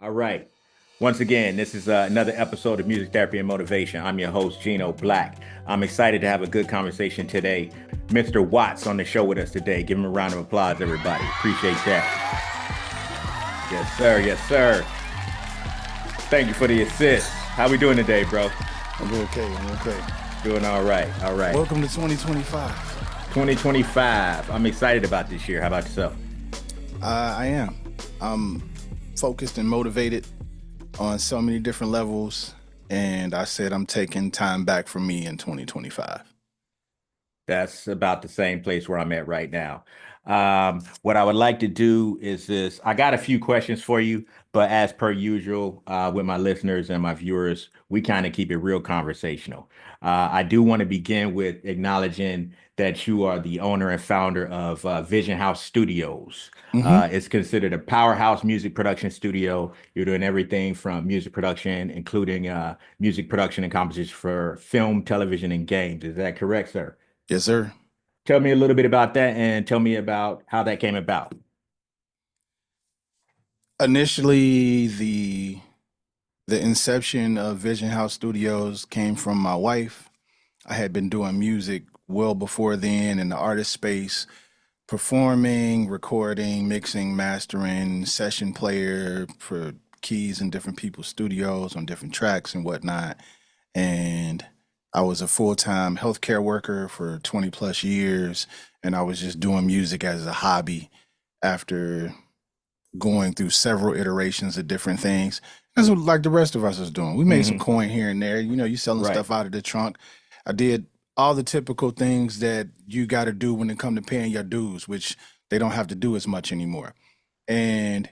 All right. Once again, this is another episode of Music Therapy and Motivation. I'm your host, Gino Black. I'm excited to have a good conversation today. Mr. Watts on the show with us today. Give him a round of applause, everybody. Appreciate that. Yes, sir. Yes, sir. Thank you for the assist. How we doing today, bro? I'm okay. I'm okay. Doing all right. All right. Welcome to 2025. 2025. I'm excited about this year. How about yourself? I am. I'm focused and motivated on so many different levels. And I said I'm taking time back for me in 2025. That's about the same place where I'm at right now. What I would like to do is this. I got a few questions for you, but as per usual, with my listeners and my viewers, we kind of keep it real conversational. I do want to begin with acknowledging that you are the owner and founder of Vision House Studios. hmm It's considered a powerhouse music production studio. You're doing everything from music production, including music production and composition for film, television, and games. Is that correct, sir? Yes, sir. Tell me a little bit about that and tell me about how that came about. Initially, the inception of Vision House Studios came from my wife. I had been doing music well before then in the artist space, performing, recording, mixing, mastering, session player for keys in different people's studios on different tracks and whatnot. And I was a full-time healthcare worker for 20 plus years, and I was just doing music as a hobby after going through several iterations of different things. That's what like the rest of us is doing. We made some Hmm. coin here and there. You selling Right. stuff out of the trunk. I did all the typical things that you got to do when it come to paying your dues, which they don't have to do as much anymore. And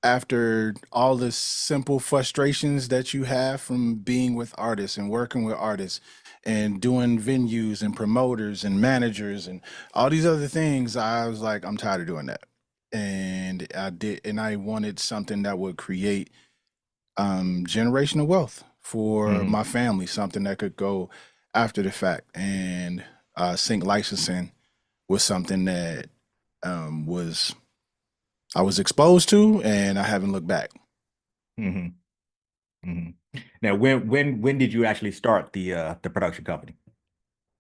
after all the simple frustrations that you have from being with artists and working with artists and doing venues and promoters and managers and all these other things, I was like, I'm tired of doing that. And I wanted something that would create generational wealth for Hmm. my family, something that could go after the fact. And sync licensing was something that was I was exposed to, and I haven't looked back. Hmm. Hmm. Now, when did you actually start the production company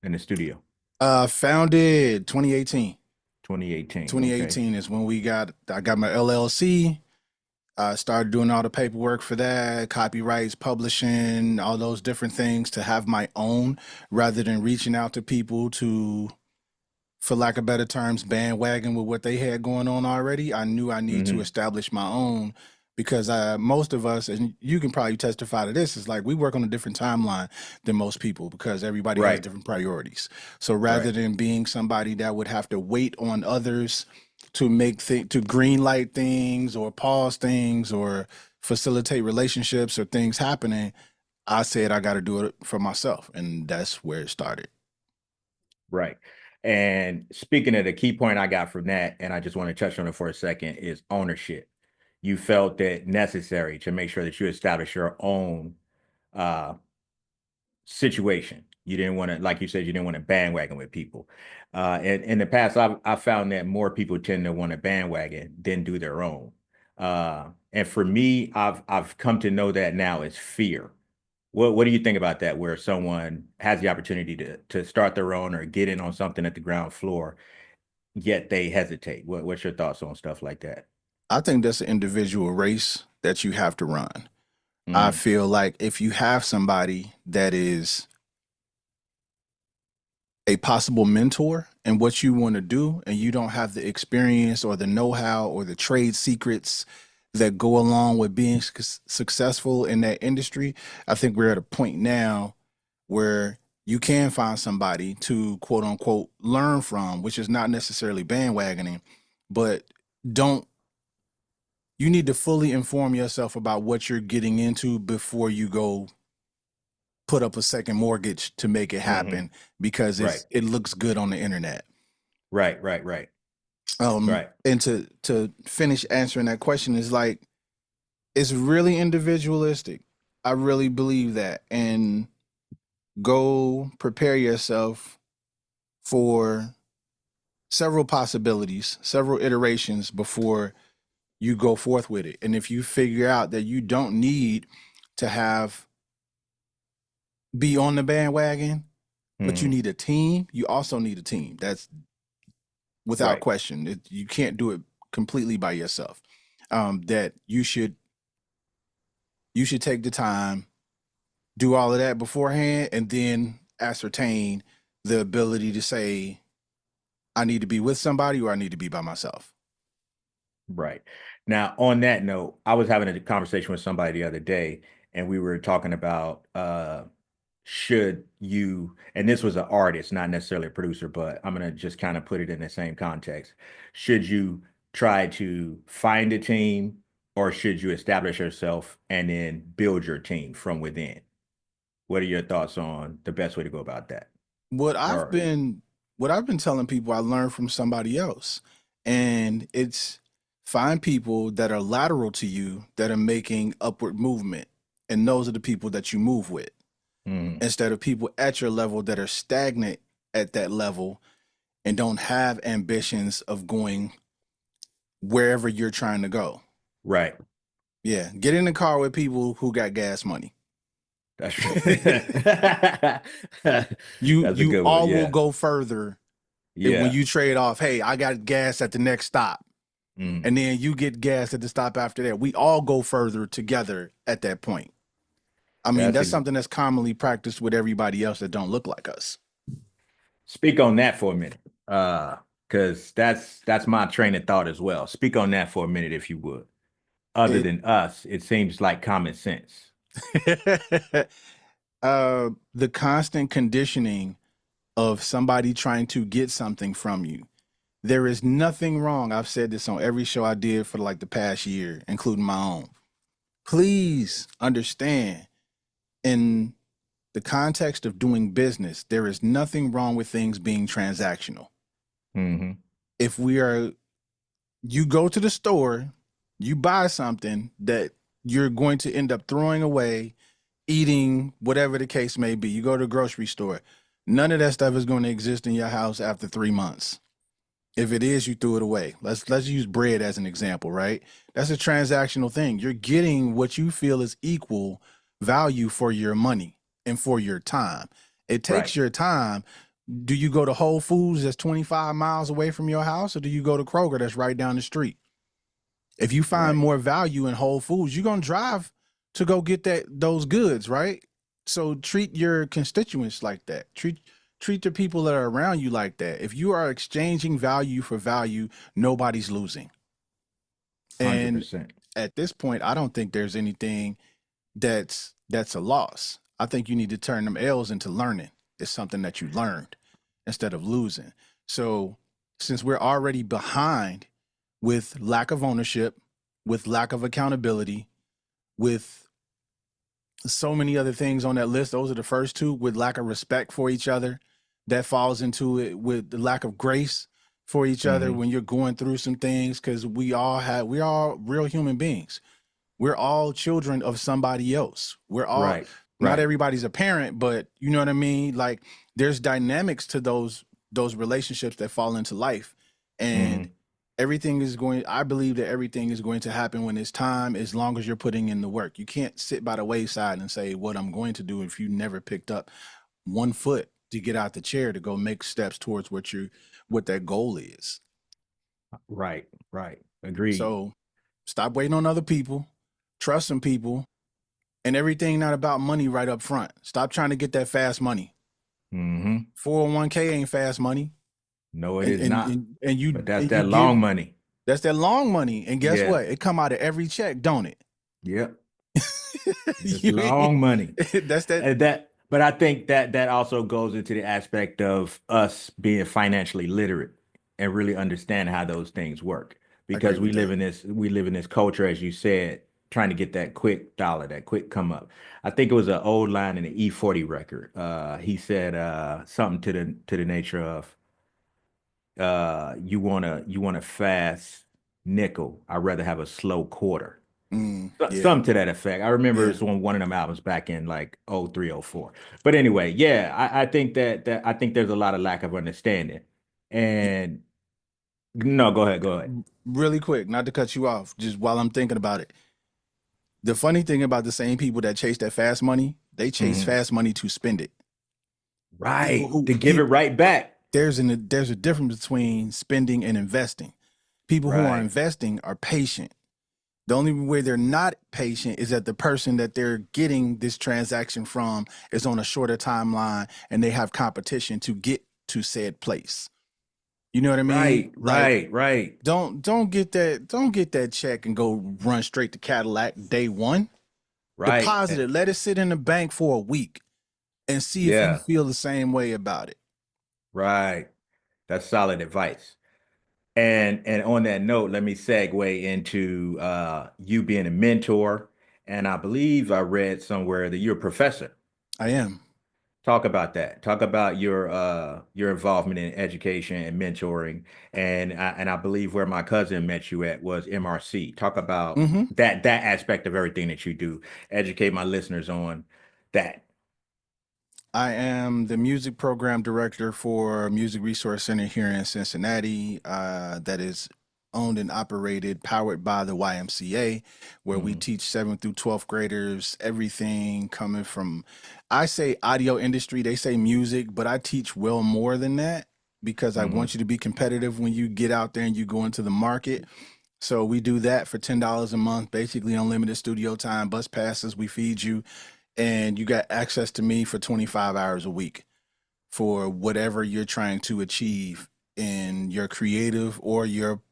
in the studio? Founded 2018. 2018. Okay. 2018 is when I got my LLC. I started doing all the paperwork for that, copyrights, publishing, all those different things to have my own rather than reaching out to people to, for lack of better terms, bandwagon with what they had going on already. I knew I needed to Hmm. establish my own because most of us, and you can probably testify to this, is like we work on a different timeline than most people because everybody has Right. different priorities. So rather Right. than being somebody that would have to wait on others to to green light things or pause things or facilitate relationships or things happening, I said I got to do it for myself, and that's where it started. Right. And speaking of the key point I got from that, and I just want to touch on it for a second, is ownership. You felt that necessary to make sure that you establish your own uh situation. You didn't want to, like you said, you didn't want to bandwagon with people. And in the past, I've found that more people tend to want to bandwagon than do their own. And for me, I've come to know that now as fear. What do you think about that? Where someone has the opportunity to start their own or get in on something at the ground floor, yet they hesitate. What's your thoughts on stuff like that? I think that's an individual race that you have to run. I Hmm. feel like if you have somebody that is a possible mentor in what you want to do and you don't have the experience or the know-how or the trade secrets that go along with being successful in that industry, I think we're at a point now where you can find somebody to quote unquote learn from, which is not necessarily bandwagoning, but don't you need to fully inform yourself about what you're getting into before you go put up a second mortgage to make it Hmm. happen because Right. it looks good on the internet. Right. Right. Right. Right. And to finish answering that question is like it's really individualistic. I really believe that. And go prepare yourself for several possibilities, several iterations before you go forth with it. And if you figure out that you don't need to have be on the bandwagon, but you Mhm. need a team, you also need a team. That's without Right. question. You can't do it completely by yourself. That you should take the time, do all of that beforehand, and then ascertain the ability to say, I need to be with somebody or I need to be by myself. Right. Now, on that note, I was having a conversation with somebody the other day, and we were talking about should you, and this was an artist, not necessarily a producer, but I'm gonna just kind of put it in the same context. Should you try to find a team, or should you establish yourself and then build your team from within? What are your thoughts on the best way to go about that? What I've Or been what I've been telling people I learned from somebody else. And it's find people that are lateral to you that are making upward movement. And those are the people that you move with. Mhm. Instead of people at your level that are stagnant at that level and don't have ambitions of going wherever you're trying to go. Right. Yeah. Get in the car with people who got gas money. That's you that's a you good one. all will Yeah. go further when Yeah. you trade off, hey, I got gas at the next stop. Mm. And then you get gas at the stop after that. We all go further together at that point. I mean, That's that's ex something that's commonly practiced with everybody else that don't look like us. Speak on that for a minute. Because that's my train of thought as well. Speak on that for a minute, if you would. Other It than us, it seems like common sense. the constant conditioning of somebody trying to get something from you. There is nothing wrong. I've said this on every show I did for like the past year, including my own. Please understand, in the context of doing business, there is nothing wrong with things being transactional. Hmm. If we are, you go to the store, you buy something that you're going to end up throwing away, eating, whatever the case may be. You go to the grocery store, none of that stuff is going to exist in your house after 3 months. If it is, you threw it away. Let's use bread as an example, right? That's a transactional thing. You're getting what you feel is equal value for your money and for your time. It Right. takes your time. Do you go to Whole Foods that's 25 miles away from your house, or do you go to Kroger that's right down the street? If you find Right. more value in Whole Foods, you're gonna drive to go get those goods, right? So treat your constituents like that. Treat the people that are around you like that. If you are exchanging value for value, nobody's losing. And 100%. at this point, I don't think there's anything that's a loss. I think you need to turn them L's into learning. It's something that you learned instead of losing. So since we're already behind with lack of ownership, with lack of accountability, with so many other things on that list. Those are the first two, with lack of respect for each other. That falls into it with the lack of grace for each other Hmm. when you're going through some things, because we're all real human beings. We're all children of somebody else. We're all, Right. not Right. everybody's a parent, but you know what I mean? Like, there's dynamics to those relationships that fall into life. And Hmm. I believe that everything is going to happen when it's time, as long as you're putting in the work. You can't sit by the wayside and say what I'm going to do if you never picked up 1 foot to get out the chair to go make steps towards what that goal is. Right. Right. Agreed. So stop waiting on other people, trust some people, and everything not about money right up front. Stop trying to get that fast money. Hmm. 401k ain't fast money. No, it And is and not. and, and you But that's and you that give long money. that's that long money. And guess Yeah. what? It come out of every check, don't it? Yep. It's You long money. that's that. But I think that also goes into the aspect of us being financially literate and really understand how those things work. I agree Because with that. we live in this culture, as you said, trying to get that quick dollar, that quick come up. I think it was an old line in the E40 record. He said something to the nature of you want a fast nickel. I'd rather have a slow quarter. Yeah, Some to that effect. I remember yeah. it's on one of them albums back in like '03, '04. But anyway, yeah, I think that I think there's a lot of lack of understanding. And No, go ahead. Go ahead. Really quick, not to cut you off, just while I'm thinking about it. The funny thing about the same people that chase that fast money, they chase Mhm. fast money to spend it. People Right. who To give it people right back. there's a difference between spending and investing. People who are Right. investing are patient. The only way they're not patient is that the person that they're getting this transaction from is on a shorter timeline and they have competition to get to said place. You know what I mean? Right. Like Right. Right. don't get that check and go run straight to Cadillac day one. Right. Deposit it, let it sit in the bank for a week and see if you Yeah. feel the same way about it. Right. That's solid advice. And on that note, let me segue into you being a mentor. And I believe I read somewhere that you're a professor. I am. Talk about that. Talk about your involvement in education and mentoring. And I believe where my cousin met you at was MRC. Talk about Hmm. that aspect of everything that you do. Educate my listeners on that. I am the music program director for Music Resource Center here in Cincinnati, that is owned and operated, powered by the YMCA, where we Hmm. teach 7th through 12th graders everything coming from, I say audio industry, they say music, but I teach well more than that because I Hmm. want you to be competitive when you get out there and you go into the market. So we do that for $10 a month, basically unlimited studio time, bus passes, we feed you, and you got access to me for 25 hours a week for whatever you're trying to achieve in your creative or your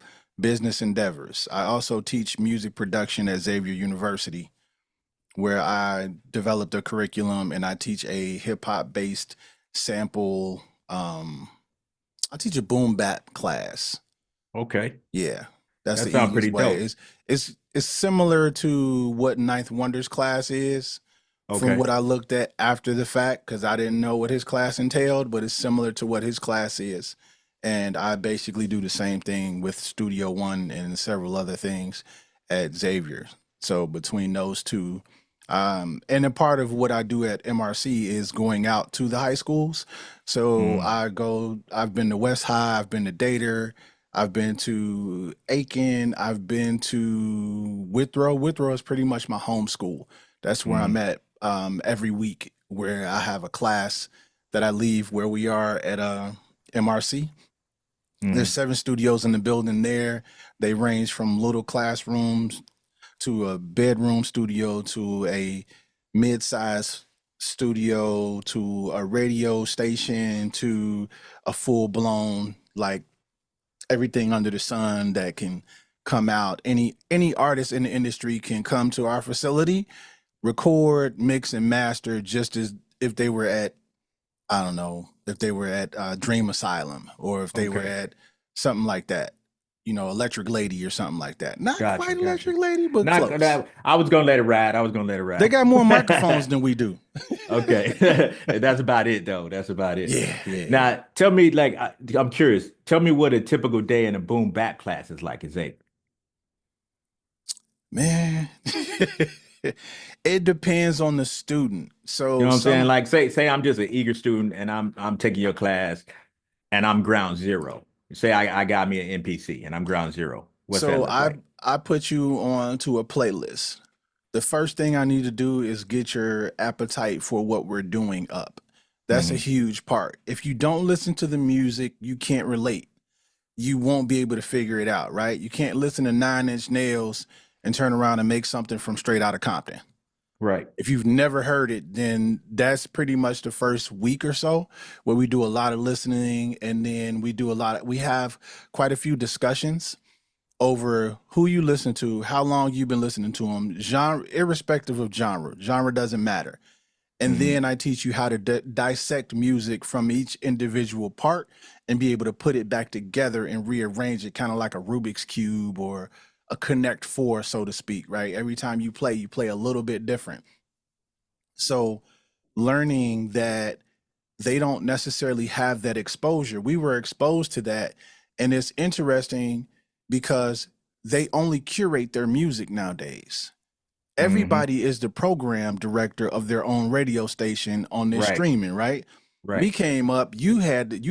business endeavors. I also teach music production at Xavier University, where I developed a curriculum and I teach a hip hop based sample. I teach a boom bap class. Okay. Yeah, that's That the sounds easiest pretty way. dope. It's similar to what Ninth Wonder's class is from Okay. what I looked at after the fact because I didn't know what his class entailed, but it's similar to what his class is. And I basically do the same thing with Studio One and several other things at Xavier. So between those two, and a part of what I do at MRC is going out to the high schools. So Mm. I've been to West High, I've been to Dater, I've been to Aiken. I've been to Withrow. Withrow is pretty much my home school. That's where I'm Mm. at every week, where I have a class that I leave where we are at MRC. There's Mm. 7 studios in the building there. They range from little classrooms to a bedroom studio to a mid-sized studio to a radio station to a full-blown like everything under the sun that can come out. Any artist in the industry can come to our facility, record, mix, and master just as if they were at I don't know if they were at Dream Asylum or if they were Okay. at something like that. You know, Electric Lady or something like that. Not Gotcha. quite Gotcha. Electric Lady, but Not close. that I was gonna let it ride. I was gonna let it They got more microphones ride. than we do. Okay. That's about it though. That's about it. Yeah, yeah, yeah. Now, tell me, like, I'm curious. Tell me what a typical day in a boom bap class is like. Is it? Man, it depends on the student. You So know what I'm saying? some Like, say I'm just an eager student and I'm taking your class and I'm ground zero. Say I got me an NPC and I'm ground zero. What's that So look like? I put you on to a playlist. The first thing I need to do is get your appetite for what we're doing up. That's a Hmm. huge part. If you don't listen to the music, you can't relate. You won't be able to figure it out, right? You can't listen to 9 Inch Nails and turn around and make something from Straight Outta Compton. Right. If you've never heard it, then that's pretty much the first week or so where we do a lot of listening and then we have quite a few discussions over who you listen to, how long you've been listening to them, genre, irrespective of genre. Genre doesn't matter. And Hmm. then I teach you how to dissect music from each individual part and be able to put it back together and rearrange it kind of like a Rubik's Cube or a Connect Four, so to speak, right? Every time you play a little bit different. So learning that they don't necessarily have that exposure. We were exposed to that. And it's interesting because they only curate their music nowadays. Hmm. Everybody is the program director of their own radio station on this Right. streaming, right? We Right. came up, you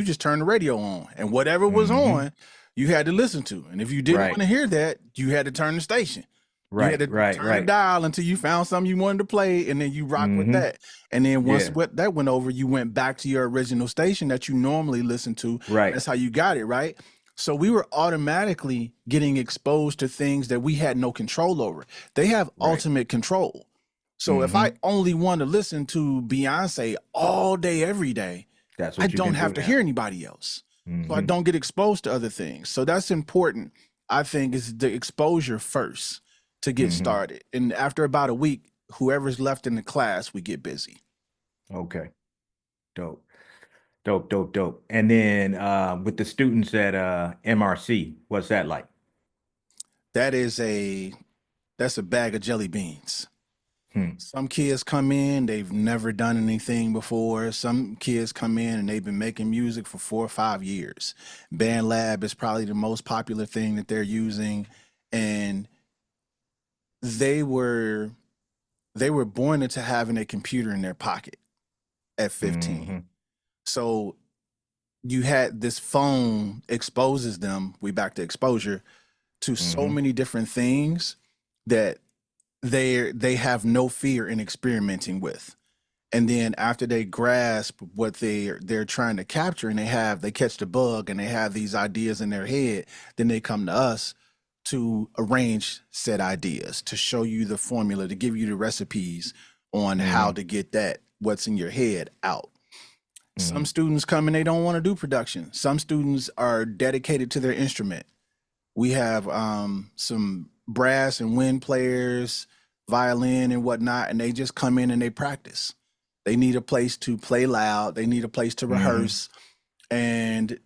just turned the radio on and whatever was Hmm. on, you had to listen to. And if you didn't want Right. to hear that, you had to turn the station. You had Right. to Right. turn the Right. dial until you found something you wanted to play, and then you rock with Mm-hmm. that. And then once Yeah. that went over, you went back to your original station that you normally listen to. And Right. that's how you got it, right? So we were automatically getting exposed to things that we had no control over. They have Right. ultimate control. So if I Mm-hmm. only want to listen to Beyonce all day, every day, That's I what you don't can have do to hear now. anybody else. So I Mm-hmm. don't get exposed to other things. So that's important. I think is the exposure first to get Mm-hmm. started. And after about a week, whoever's left in the class, we get busy. Okay. Dope. Dope. Dope. Dope. And then with the students at MRC, what's that like? That is that's a bag of jelly beans. Hmm. Some kids come in, they've never done anything before. Some kids come in and they've been making music for 4 or 5 years. Band Lab is probably the most popular thing that they're using. And they were they were born into having a computer in their pocket at 15. Mm-hmm. So you had this phone exposes them, we back to exposure, to so Mm-hmm. many different things that they have no fear in experimenting with. And then after they grasp what they're trying to capture and they catch the bug and they have these ideas in their head, then they come to us to arrange said ideas, to show you the formula, to give you the recipes on how Mm-hmm. to get that what's in your head out. Some Mm-hmm. students come and they don't want to do production. Some students are dedicated to their instrument. We have some brass and wind players, violin and whatnot, and they just come in and they practice. They need a place to play loud. They need a place to Mm-hmm. rehearse and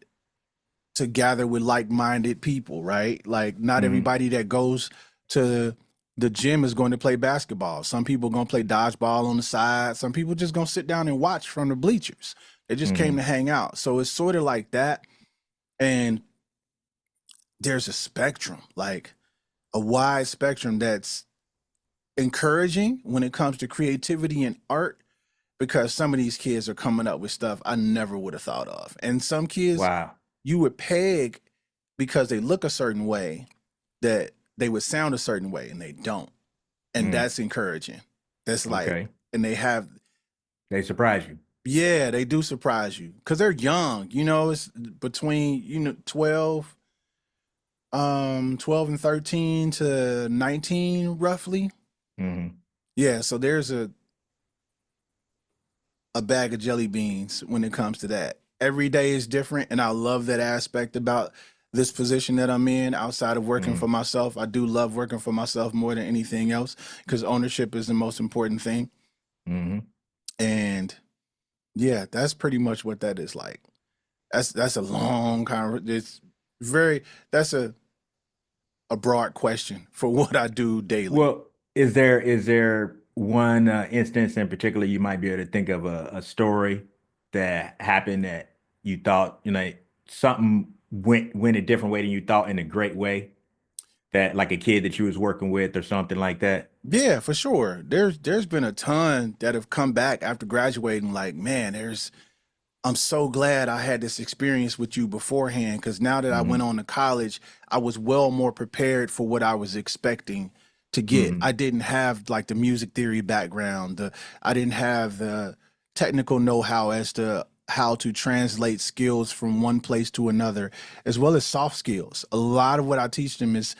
to gather with like-minded people, right? Like not Mm-hmm. everybody that goes to the gym is going to play basketball. Some people are going to play dodgeball on the side. Some people just going to sit down and watch from the bleachers. They just came Mm-hmm. to hang out. So it's sort of like that. And there's a spectrum, like a wide spectrum that's encouraging when it comes to creativity and art because some of these kids are coming up with stuff I never would have thought of. And some kids Wow. you would peg because they look a certain way that they would sound a certain way and they don't. And Mm. that's encouraging. That's like, Okay. and they have, They surprise you. yeah, they do surprise you because they're young, it's between, 12 and 13 to 19 roughly. Mm-hmm. Yeah. So there's a bag of jelly beans when it comes to that. Every day is different, and I love that aspect about this position that I'm in outside of working Mm-hmm. for myself. I do love working for myself more than anything else because ownership is the most important thing. Mm-hmm. And yeah, that's pretty much what that is like. That's a long it's very that's a broad question for what I do daily. Well, is there one instance in particular you might be able to think of a story that happened that you thought, something went a different way than you thought in a great way, that like a kid that you was working with or something like that? Yeah, for sure. There's been a ton that have come back after graduating like, man, I'm so glad I had this experience with you beforehand because now that I went Mm-hmm. on to college, I was well more prepared for what I was expecting to get. Mm-hmm. I didn't have like the music theory background. I didn't have the technical know-how as to how to translate skills from one place to another, as well as soft skills. A lot of what I teach them is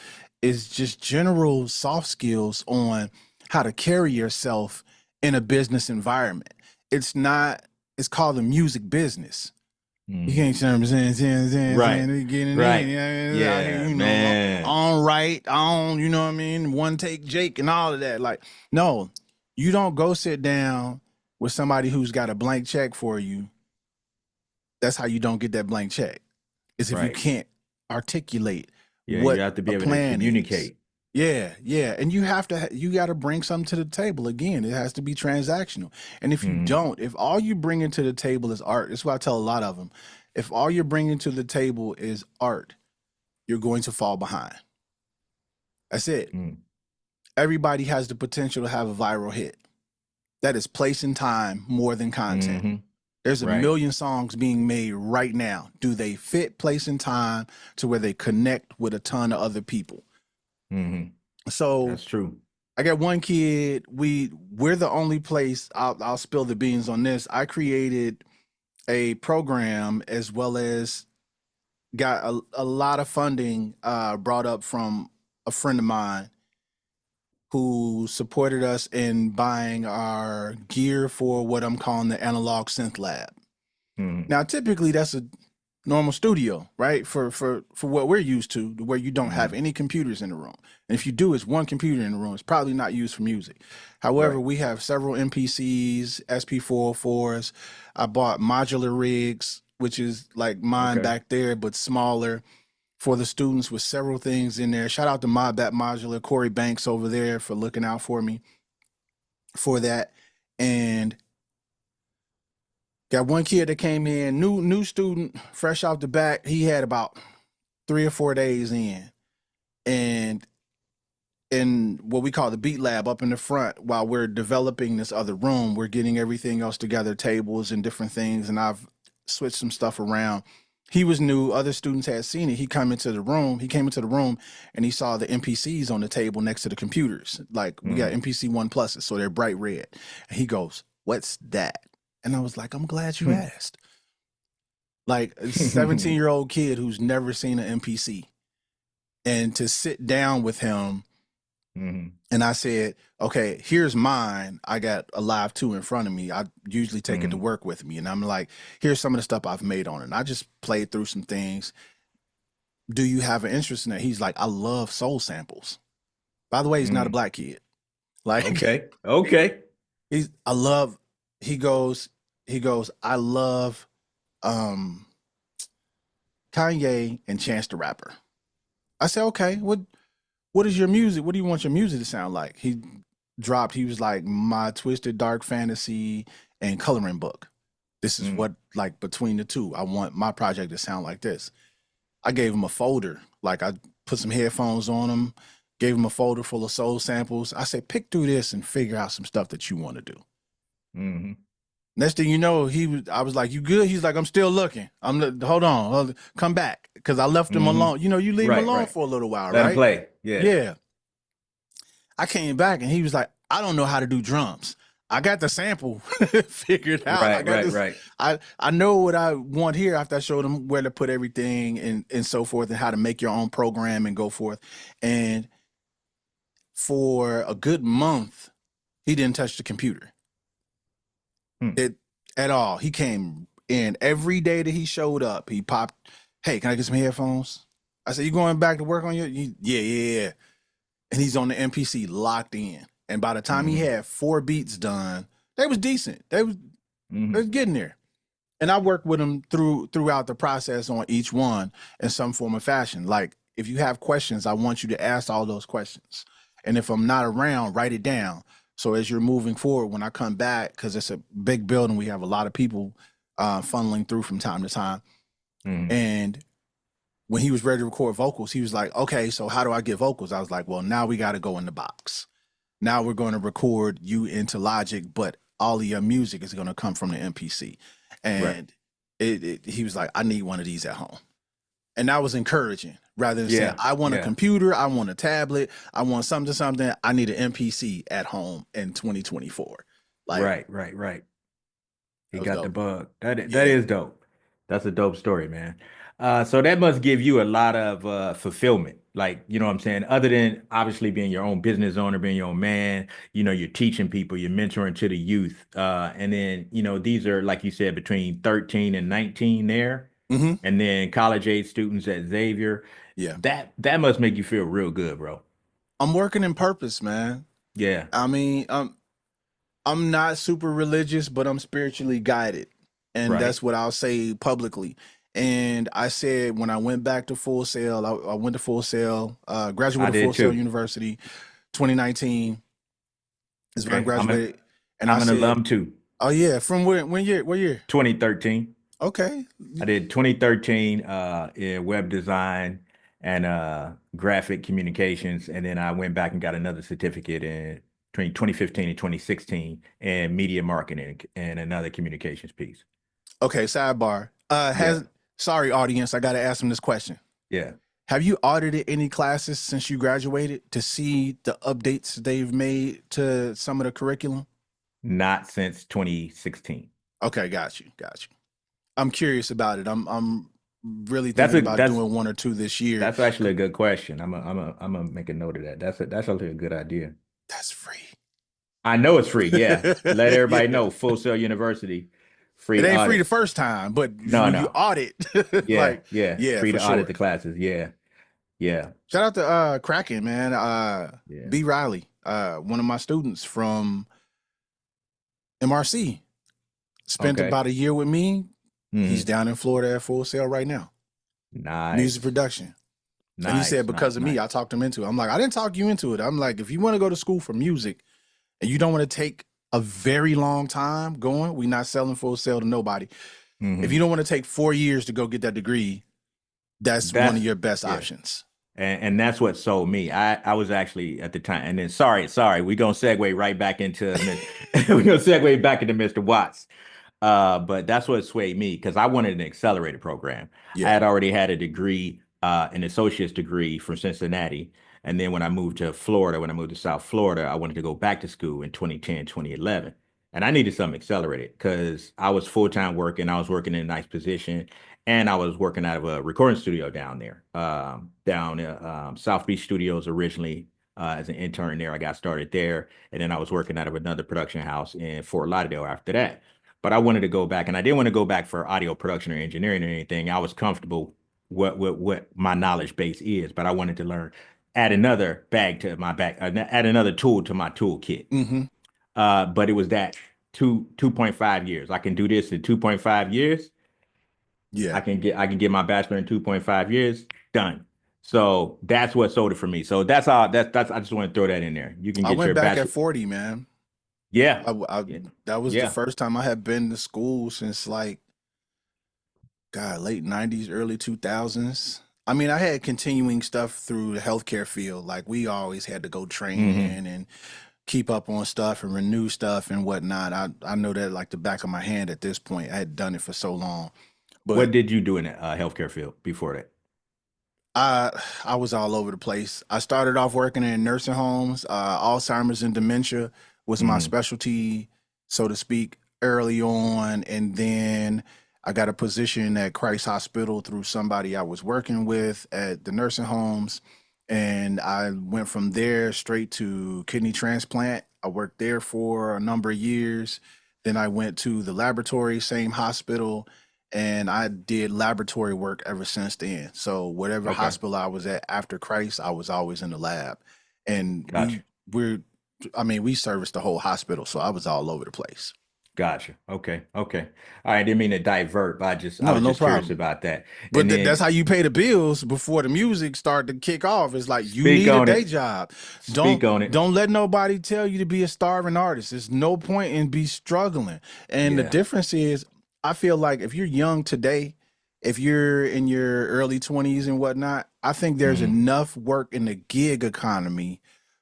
just general soft skills on how to carry yourself in a business environment. It's not it's called the music business. You Mm-hmm. can't say I'm Right. saying, getting in, Right. out here, Yeah, man. on right, on, you know what I mean? One take Jake and all of that. Like, no, you don't go sit down with somebody who's got a blank check for you. That's how you don't get that blank check. Is if you Right. can't articulate Yeah, you what have to a be able to plan is. communicate. Yeah, yeah, and you got to bring something to the table. Again, it has to be transactional. And if you Mm-hmm. don't, if all you bring into the table is art, that's what I tell a lot of them. If all you're bringing to the table is art, you're going to fall behind. That's it. Everybody has the potential to have a viral hit. That is place and time more than content. Mm-hmm. There's a Right. million songs being made right now. Do they fit place and time to where they connect with a ton of other people? Hmm. So That's true. I got one kid. We're the only place. I'll spill the beans on this. I created a program as well as got a lot of funding brought up from a friend of mine who supported us in buying our gear for what I'm calling the analog synth lab. Hmm. Now, typically, that's a normal studio, right? For what we're used to, where you don't have Hmm. any computers in the room, and if you do, it's one computer in the room. It's probably not used for music. However, Right. we have several MPCs, SP404s. I bought modular rigs, which is like mine Okay. back there, but smaller for the students with several things in there. Shout out to Mod That Modular, Corey Banks over there for looking out for me for that. And got one kid that came in, new student, fresh off the bat. He had about 3 or 4 days in, and in what we call the beat lab up in the front, while we're developing this other room, we're getting everything else together, tables and different things, and I've switched some stuff around. He was new. Other students had seen it. He came into the room. He came into the room and he saw the MPCs on the table next to the computers. Like we got Hmm. MPC one pluses, so they're bright red. And he goes, "What's that?" And I was like, "I'm glad you asked." Like a 17-year-old kid who's never seen an MPC, and to sit down with him. Hmm. And I said, okay, here's mine. I got a Live 2 in front of me. I usually take it to Hmm. work with me. And I'm like, here's some of the stuff I've made on it. And I just played through some things. Do you have an interest in it? He's like, I love soul samples. By the way, he's not a Hmm. black kid. Like Okay. Okay. he's I love he goes, I love um Kanye and Chance the Rapper. I said, okay, what is your music? What do you want your music to sound like? He was like, my twisted dark fantasy and coloring book. This is Mm. what, like, between the two, I want my project to sound like this. I gave him a folder. Like, I put some headphones on him, gave him a folder full of soul samples. I said, pick through this and figure out some stuff that you want to do. Hmm. Next thing you know, I was like, you good? He's like, I'm still looking. Come back. Cause I left him Hmm. alone. You know, you leave him Right. alone Right. for a little while, Let him right? play. Yeah. Yeah. I came back and he was like, I don't know how to do drums. I got the sample figured out. I Right. got Right. this. Right. I know what I want here after I showed him where to put everything and so forth and how to make your own program and go forth. And for a good month, he didn't touch the computer Hmm. it at all. He came in every day that he showed up. He popped, hey, can I get some headphones? I said, you going back to work on yeah. And he's on the MPC locked in. And by the time he Hmm. had 4 beats done, they was decent. They was Hmm. getting there. And I worked with him throughout the process on each one in some form or fashion. Like if you have questions, I want you to ask all those questions. And if I'm not around, write it down. So as you're moving forward, when I come back, because it's a big building, we have a lot of people funneling through from time to time. Hmm. And when he was ready to record vocals, he was like, okay, so how do I get vocals? I was like, well, now we got to go in the box. Now we're going to record you into Logic, but all of your music is going to come from the MPC. Right. And he was like, I need one of these at home. And that was encouraging rather than saying, Yeah. I want a Yeah. computer, I want a tablet, I want something. I need an MPC at home in 2024. Like, Right. Right. Right. He that was got the dope. bug. That Yeah. is dope. That's a dope story, man. So that must give you a lot of fulfillment. Like, you know what I'm saying? Other than obviously being your own business owner, being your own man, you're teaching people, you're mentoring to the youth. And then, these are, like you said, between 13 and 19 there, Hmm. and then college age students at Xavier. Yeah. That must make you feel real good, bro. I'm working in purpose, man. Yeah. I mean, I'm not super religious, but I'm spiritually guided. And Right. that's what I'll say publicly. And I said when I went back to Full Sail, I went to Full Sail, I graduated did Full Sail too. University, 2019 is when I Okay. I'm a graduated. And I I'm an said, alum too. oh yeah, from when year? What year? 2013. Okay. I did 2013 in web design and graphic communications, and then I went back and got another certificate in between 2015 and 2016 in media marketing and another communications piece. Okay, sidebar. Yeah, Sorry, audience, I got to ask him this question. yeah. Have you audited any classes since you graduated to see the updates they've made to some of the curriculum? Not since 2016. Okay, got you. I'm curious about it. I'm really That's thinking a about that's doing one or two this year. that's actually a good question. I'm gonna make a note of that. That's actually a good idea. That's free. I know it's free. Yeah, let everybody Yeah. know. Full Sail University, It free ain't free the audits. first time, but No, when you no. audit, Yeah, like, yeah. yeah, Free for to audit sure. the classes. Yeah, yeah, Shout out to Kraken, man. yeah. B Riley, one of my students from MRC, spent Okay. about a year with me. He's Hmm. down in Florida at Full Sail right now, music Nice, production. And he said nice, because nice, of me, I nice. talked him into it. I'm like, I didn't talk you into it. I'm like, if you want to go to school for music and you don't want to take a very long time going, we not selling Full Sail to nobody. If you Hmm. don't want to take 4 years to go get that degree, that's one That's of your best yeah. options. And that's what sold me. I was actually at the time, and then sorry, we're gonna segue right back into we're gonna segue back into Mr. Watts. But that's what swayed me because I wanted an accelerated program. I Yeah. had already had a degree, an associate's degree from Cincinnati. And then when I moved to Florida, when I moved to South Florida, I wanted to go back to school in 2010, 2011. And I needed something accelerated because I was full-time working. I was working in a nice position and I was working out of a recording studio down there, down South Beach Studios originally as an intern there. I got started there. And then I was working out of another production house in Fort Lauderdale after that. But I wanted to go back, and I didn't want to go back for audio production or engineering or anything. I was comfortable what my knowledge base is, but I wanted to learn, add another bag to my back, add another tool to my toolkit. Mm-hmm. But it was that 2.5 years. I can do this in 2.5 years. Yeah. I can get my bachelor in 2.5 years. Done. So that's what sold it for me. So that's all. That's I just want to throw that in there. You can I get went your back at bachelor. 40, man. Yeah. I Yeah. that was the Yeah. first time I had been to school since like God, late 90s, early 2000s. I mean, I had continuing stuff through the healthcare field. Like we always had to go Hmm. training and keep up on stuff and renew stuff and whatnot. I know that like the back of my hand at this point. I had done it for so long. What But did you do in the healthcare field before that? I I was all over the place. I started off working in nursing homes. Alzheimer's and dementia was my Hmm. specialty, so to speak, early on, and then I got a position at Christ Hospital through somebody I was working with at the nursing homes, and I went from there straight to kidney transplant. I worked there for a number of years. Then I went to the laboratory, same hospital, and I did laboratory work ever since then. So whatever Okay. hospital I was at after Christ, I was always in the lab. And Gotcha. we're I mean, we serviced the whole hospital, so I was all over the place. Gotcha. Okay. Okay. I didn't mean to divert, but I No, was no just curious problem. about that. But And that's then how you pay the bills before the music start to kick off. It's like you speak need a on day it. job. Speak on it. Don't let nobody tell you to be a starving artist. There's no point in be struggling. And the Yeah. difference is, I feel like if you're young today, if you're in your early 20s and whatnot, I think there's Hmm. enough work in the gig economy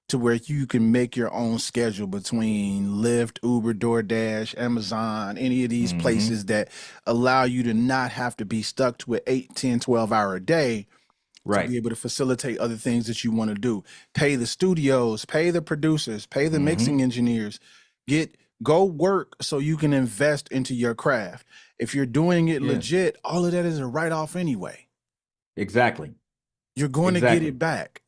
to where you can make your own schedule between Lyft, Uber, DoorDash, Amazon, any of these Hmm. places that allow you to not have to be stuck to an 8, 10, 12 hour a day to Right. be able to facilitate other things that you want to do. Pay the studios, pay the producers, pay the Hmm. mixing engineers. Get Go work so you can invest into your craft. If you're doing it Yeah. legit, all of that is a write off anyway. Exactly. You're going to get Exactly. it back.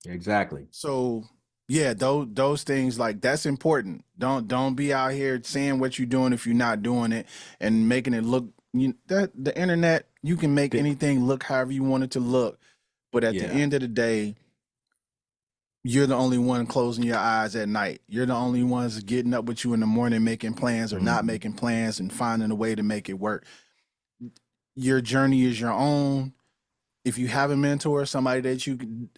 Exactly. So yeah, those things like that's important. Don't be out here saying what you're doing if you're not doing it and making it look that the internet you can make Th- anything look however you want it to look, but at the Yeah. end of the day, you're the only one closing your eyes at night. You're the only ones getting up with you in the morning making plans or not Hmm. making plans and finding a way to make it work. Your journey is your own. If you have a mentor, somebody that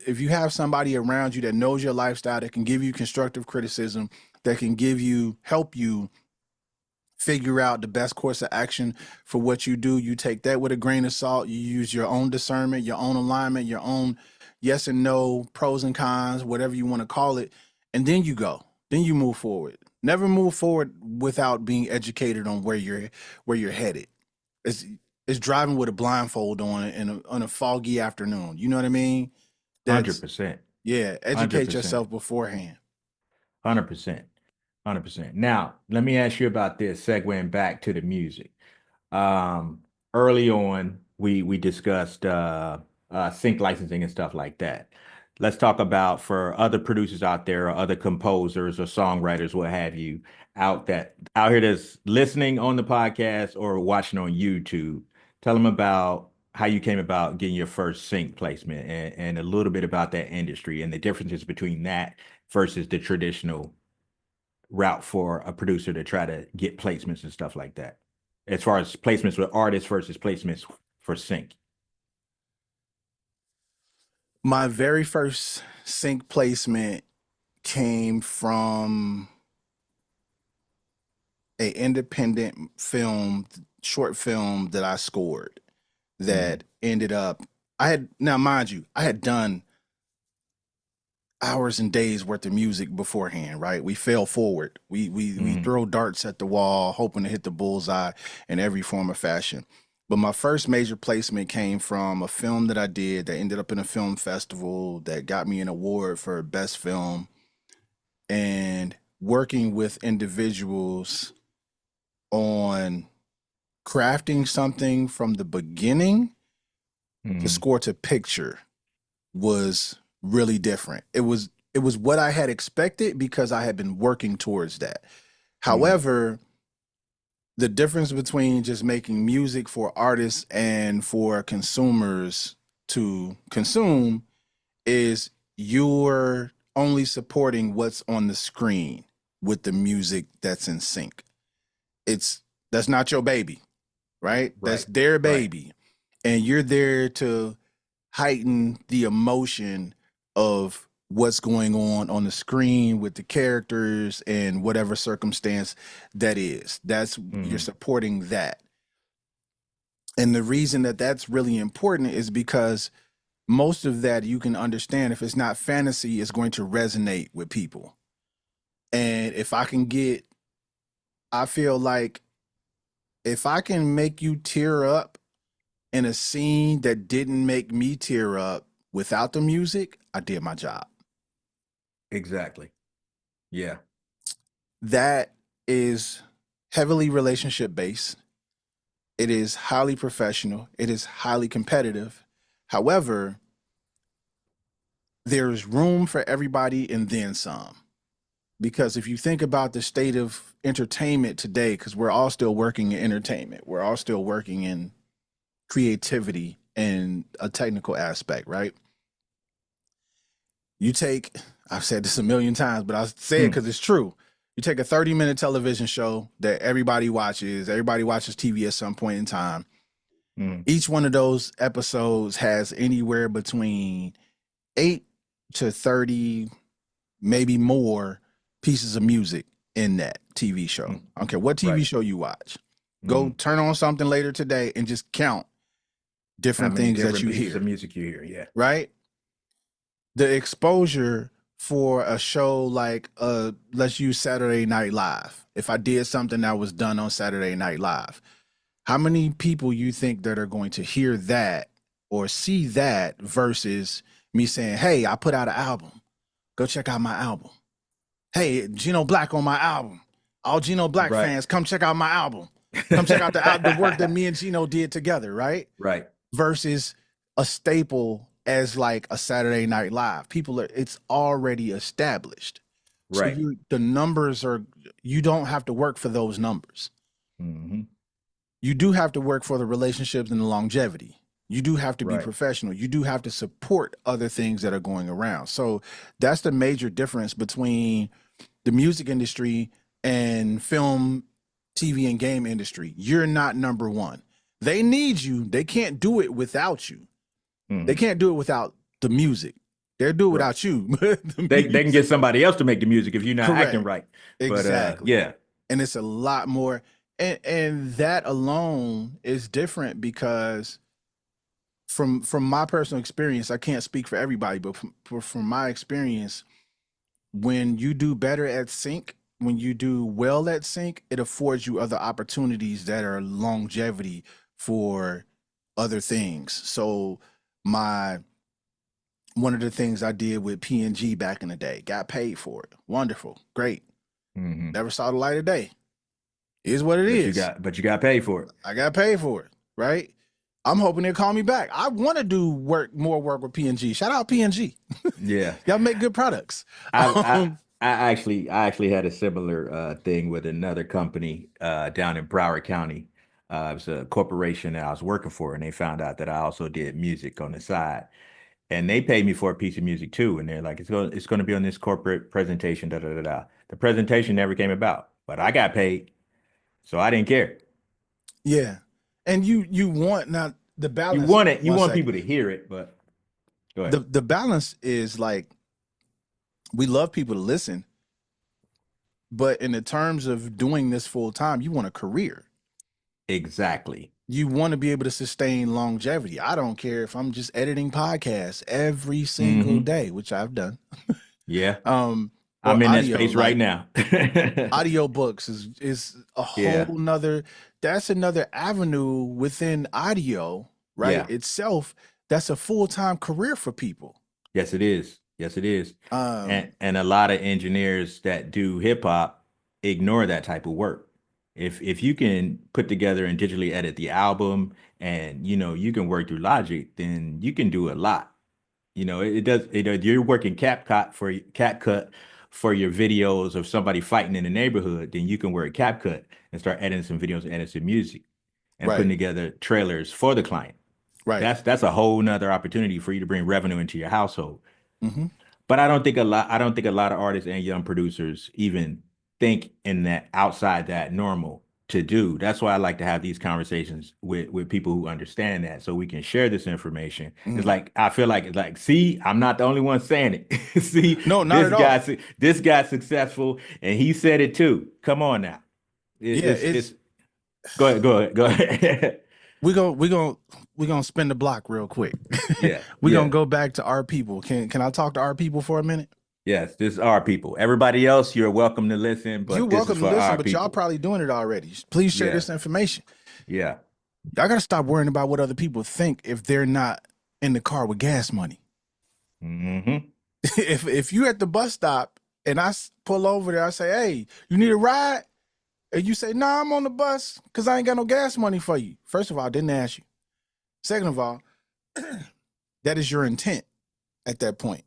if you have somebody around you that knows your lifestyle, that can give you constructive criticism, that can help you figure out the best course of action for what you do, you take that with a grain of salt. You use your own discernment, your own alignment, your own yes and no, pros and cons, whatever you want to call it, and then you go. Then you move forward. Never move forward without being educated on where you're headed. It's it's driving with a blindfold on on a foggy afternoon. You know what I mean? That's 100%. yeah, educate 100%. yourself beforehand. 100%. 100%. Now, let me ask you about this, segueing back to the music. Um, Early on, we discussed sync licensing and stuff like that. Let's talk about for other producers out there, or other composers or songwriters, what have you, out here that's listening on the podcast or watching on YouTube. Tell them about how you came about getting your first sync placement, and a little bit about that industry and the differences between that versus the traditional route for a producer to try to get placements and stuff like that, as far as placements with artists versus placements for sync. My very first sync placement came from a independent film, short film that I scored Mm, that ended up I had now mind you, I had done hours and days worth of music beforehand, right? We fail forward. We mm, throw darts at the wall, hoping to hit the bullseye in every form or fashion. But my first major placement came from a film that I did that ended up in a film festival that got me an award for best film, and working with individuals on crafting something from the beginning to mm, score to picture was really different. It was what I had expected because I had been working towards that. mm, However, the difference between just making music for artists and for consumers to consume is you're only supporting what's on the screen with the music that's in sync. It's That's not your baby, right? That's right, their right. baby. And you're there to heighten the emotion of what's going on the screen with the characters and whatever circumstance that is. That's You're Mm, supporting that. And the reason that that's really important is because most of that you can understand, if it's not fantasy, is going to resonate with people. And if I can get I feel like if I can make you tear up in a scene that didn't make me tear up without the music, I did my job. exactly. Yeah. That is heavily relationship based. It is highly professional. It is highly competitive. However, there's room for everybody and then some. Because if you think about the state of entertainment today, because we're all still working in entertainment, we're all still working in creativity and a technical aspect, right? You take, I've said this a million times, but I'll say it Mm, because it's true. You take a 30-minute television show that everybody watches TV at some point in time. mm, Each one of those episodes has anywhere between 8 to 30, maybe more pieces of music in that TV show. mm, I don't care what TV right. show you watch. Go Mm. turn on something later today and just count How different many things that different you pieces of hear, music you hear? Yeah. right? The exposure for a show like let's use Saturday Night Live. If I did something that was done on Saturday Night Live, how many people you think that are going to hear that or see that versus me saying, "Hey, I put out an album. Go check out my album. Hey, Gino Black on my album. All Gino Black Right. fans, come check out my album. Come check out the work that me and Gino did together, right?" Right. Versus a staple as like a Saturday Night Live. It's already established. So Right. the numbers are, you don't have to work for those numbers. Hmm. You do have to work for the relationships and the longevity. You do have to be Right. professional. You do have to support other things that are going around. So that's the major difference between the music industry and film, TV, and game industry. You're not number one. They need you. They can't do it without you. They Hmm. can't do it without the music. They'll do it Right. without you. The They can music. get somebody else to make the music if you're not acting Correct. right. But Exactly. yeah. And it's a lot more. And that alone is different because from my personal experience, I can't speak for everybody, but from my experience, when you do better at sync, when you do well at sync, it affords you other opportunities that are longevity for other things. So my one of the things I did with PNG back in the day, got paid for it. Wonderful, great. Hmm. Never saw the light of day. Is what it is. But you got paid for it. I got paid for it, right? I'm hoping they'll call me back. I want to do more work with PNG. Shout out PNG. Yeah. Y'all make good products. I I Um, I actually had a similar thing with another company down in Broward County. It was a corporation that I was working for, and they found out that I also did music on the side, and they paid me for a piece of music too. And they're like, it's going to be on this corporate presentation. Da da da da. The presentation never came about, but I got paid, so I didn't care. yeah, and you want now the You balance. want it, you One want second. people to hear it, but go ahead. The balance is like we love people to listen, but in the terms of doing this full time, you want a career. Exactly. You want to be able to sustain longevity. I don't care if I'm just editing podcasts every single Hmm. day, which I've done. Yeah, Or I'm in that audio, space right like now. audiobooks is a whole Yeah, nother, that's another avenue within audio, right? yeah. Itself, that's a full-time career for people. Yes, it is. Yes, it is. Um, And a lot of engineers that do hip hop ignore that type of work. If you can put together and digitally edit the album and you can work through Logic, then you can do a lot. It does you're working CapCut for your videos of somebody fighting in the neighborhood, then you can work CapCut and start editing some videos and edit some music and putting right, together trailers for the client. right. That's a whole nother opportunity for you to bring revenue into your household. Hmm. But I don't think a lot of artists and young producers even think in that outside that normal to do. That's why I like to have these conversations with people who understand that so we can share this information. It's Hmm. like I feel like it's like, see, I'm not the only one saying it. See, No, not at all. this guy's successful and he said it too. Come on now. Yeah, It's it's go ahead. we gonna spin the block real quick. Yeah, We're gonna yeah. go back to our people. Can I talk to our people for a minute? Yes, this is our people. Everybody else, you're welcome to listen, You're but this is welcome to for listen, our but y'all people. probably doing it already. Please share Yeah, this information. yeah. Y'all gotta stop worrying about what other people think if they're not in the car with gas money. Hmm. If you at the bus stop and pull over there, I say, "Hey, you need a ride?" And you say, "Nah, I'm on the bus because I ain't got no gas money for you." First of all, I didn't ask you. Second of all, that is your intent at that point.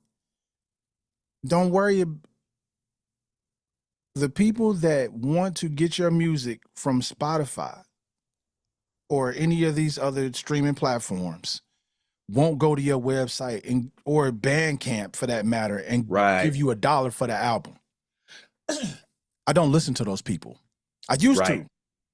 Don't worry. The people that want to get your music from Spotify or any of these other streaming platforms won't go to your website and or Bandcamp for that matter and give Right, you $1 for the album. I don't listen to those people. I used right, to. I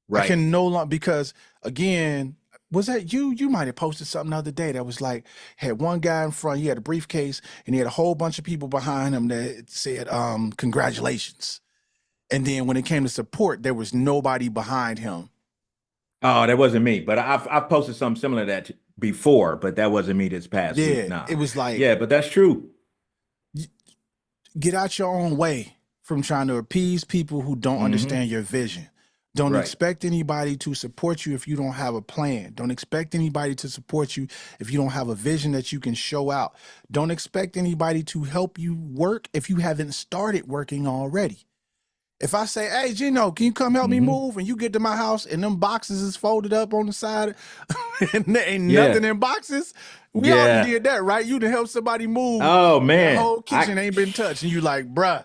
right. can no longer because again, was that you? You might have posted something the other day that was like had one guy in front, he had a briefcase, and he had a whole bunch of people behind him that said, congratulations. And then when it came to support, there was nobody behind him. Oh, that wasn't me, but I've posted something similar to that before, but that wasn't me this past week. Yeah, Nah. it was like Yeah, but that's true. get out your own way from trying to appease people who don't Hmm. understand your vision. Don't Right. expect anybody to support you if you don't have a plan. Don't expect anybody to support you if you don't have a vision that you can show out. Don't expect anybody to help you work if you haven't started working already. If I say, "Hey, Gino, can you come help me Hmm. move?" and you get to my house and them boxes is folded up on the side and there ain't nothing Yeah. in boxes, we all done Yeah. did that, right? You done help somebody move. Oh That man. whole kitchen ain't been touched. And you like, bruh,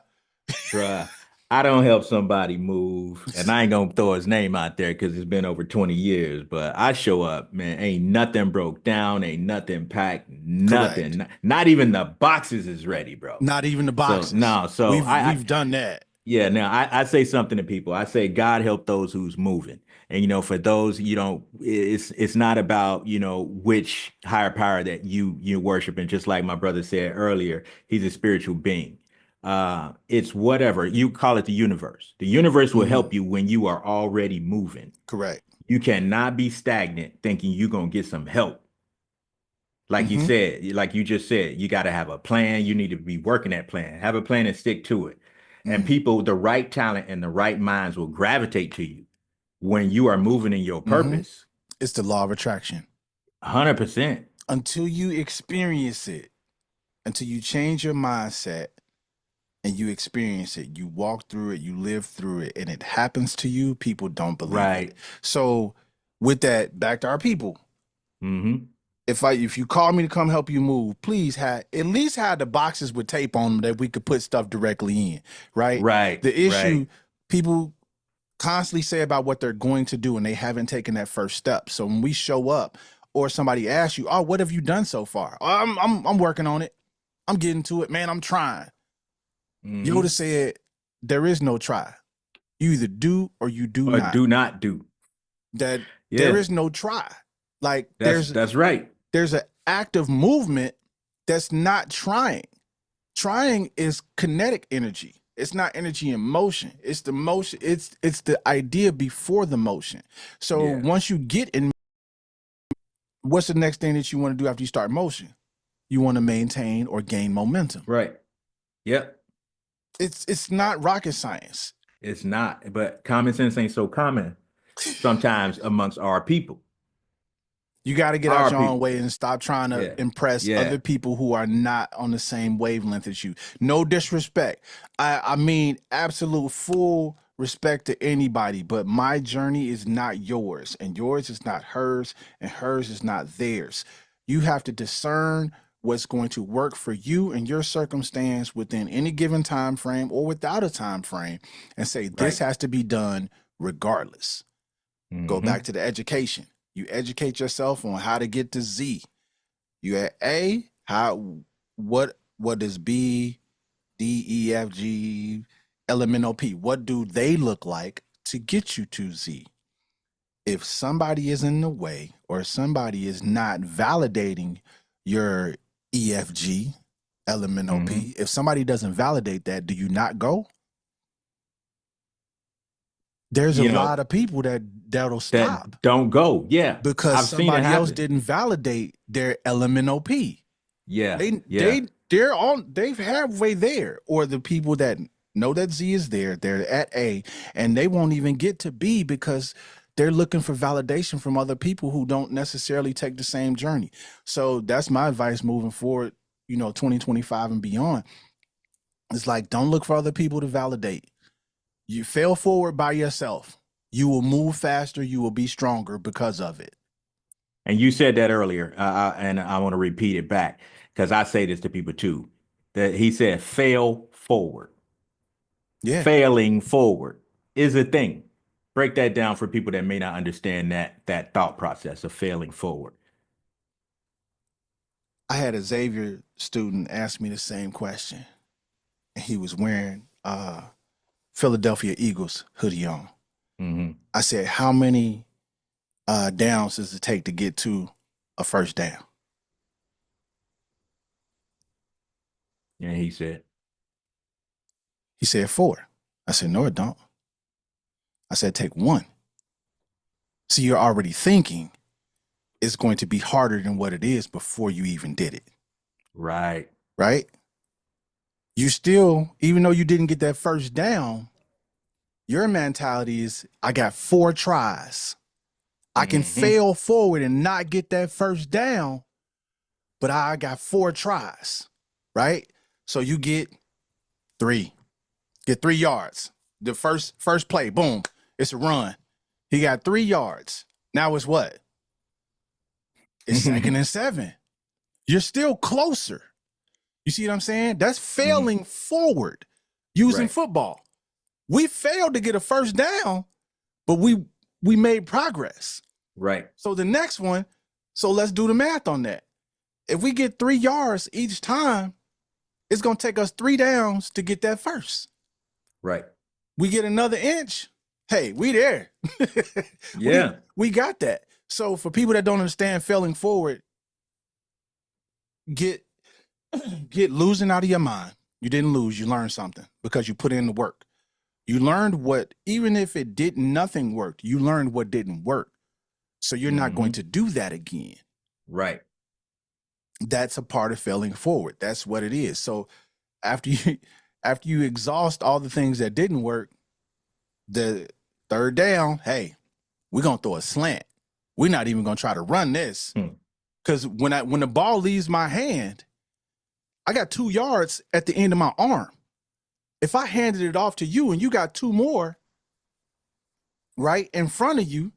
Bruh, I don't help somebody move, and I ain't gonna throw his name out there because it's been over 20 years, but I show up, man, ain't nothing broke down, ain't nothing packed, correct. nothing. Not even the boxes is ready, bro. Not even the So boxes. no, so I We've done that. yeah, now I say something to people. I say God help those who's moving. And for those, it's not about, which higher power that you worship. And just like my brother said earlier, he's a spiritual being. It's whatever. You call it the universe. The universe will Hmm. help you when you are already moving. Correct. You cannot be stagnant thinking you're gonna get some help. Hmm. Like you just said, you got to have a plan. You need to be working that plan. Have a plan and stick to it. And Mm. people, the right talent and the right minds will gravitate to you when you are moving in your Mm-hmm. purpose. It's the law of attraction. 100%. Until you experience it, until you change your mindset and you experience it, you walk through it, you live through it, and it happens to you, people don't believe it. Right. So, with that, back to our people. Mm-hmm. If you call me to come help you move, please have at least have the boxes with tape on them that we could put stuff directly in, right? Right. The issue Right. people constantly say about what they're going to do and they haven't taken that first step. So when we show up or somebody asks you, "Oh, what have you done so far?" "Oh, I'm working on it. I'm getting to it, man. I'm trying." Yoda Mm-hmm. said, "There is no try. You either do or you do Or not. do not do. That there Yeah. is no try. Like That's right. there's an active movement that's not trying. Trying is kinetic energy. It's not energy in motion. It's the motion. It's the idea before the motion. So Yeah. once you get in, what's the next thing that you want to do after you start motion? You want to maintain or gain momentum. Right. Yep. It's not rocket science. It's not. But common sense ain't so common sometimes amongst our people. You got to get out Our your own people. way and stop trying to Yeah. impress Yeah. other people who are not on the same wavelength as you. No disrespect. I mean absolute full respect to anybody, but my journey is not yours, and yours is not hers, and hers is not theirs. You have to discern what's going to work for you and your circumstance within any given time frame or without a time frame, and say this Right. has to be done regardless. Go back Mm-hmm. to the education. You educate yourself on how to get to Z. You at A, how what does B, D, E, F, G, L, M, N, O, P? What do they look like to get you to Z? If somebody is in the way or somebody is not validating your EFG, Mm-hmm. LMNOP, if somebody doesn't validate that, do you not go? There's a You know, lot of people that'll stop that don't go. Yeah. because I've seen it somebody else happen. didn't validate their LMNOP. Yeah. They Yeah. they they're on they've halfway there, or the people that know that Z is there, they're at A, and they won't even get to B because they're looking for validation from other people who don't necessarily take the same journey. So that's my advice moving forward, 2025 and beyond. It's like, don't look for other people to validate. You fail forward by yourself. You will move faster, you will be stronger because of it. And you said that earlier, and I want to repeat it back because I say this to people too. That he said, fail forward. Yeah. Failing forward is a thing. Break that down for people that may not understand that thought process of failing forward. I had a Xavier student ask me the same question. He was wearing Philadelphia Eagles hoodie on. Hmm. I said, "How many downs does it take to get to a first down?" And he said, He said, "4." I said, "No, it don't." I said, "Take one." So you're already thinking it's going to be harder than what it is before you even did it, right. right? You still, even though you didn't get that first down, your mentality is, I got 4 tries. I can Hmm. fail forward and not get that first down, but I got 4 tries, right? So you get 3 yards. The first play, boom, it's a run. He got 3 yards. Now it's what? It's second and 7. You're still closer. You see what I'm saying? That's Hmm. failing forward using Right. football. We failed to get a first down, but we made progress. Right. So the next one, so let's do the math on that. If we get 3 yards each time, it's gonna take us 3 downs to get that first. Right. We get another inch, hey, we there. we Yeah. we got that. So for people that don't understand failing forward, get get losing out of your mind. You didn't lose, you learned something because you put in the work. You learned what, even if it didn't, nothing worked, you learned what didn't work. So you're not going Hmm. to do that again. Right. That's a part of failing forward. That's what it is. So after you after you exhaust all the things that didn't work, the third down, hey, we're gonna throw a slant. We're not even gonna try to run this. Hmm. Because when the ball leaves my hand, I got 2 yards at the end of my arm. If I handed it off to you and you got 2 more right in front of you,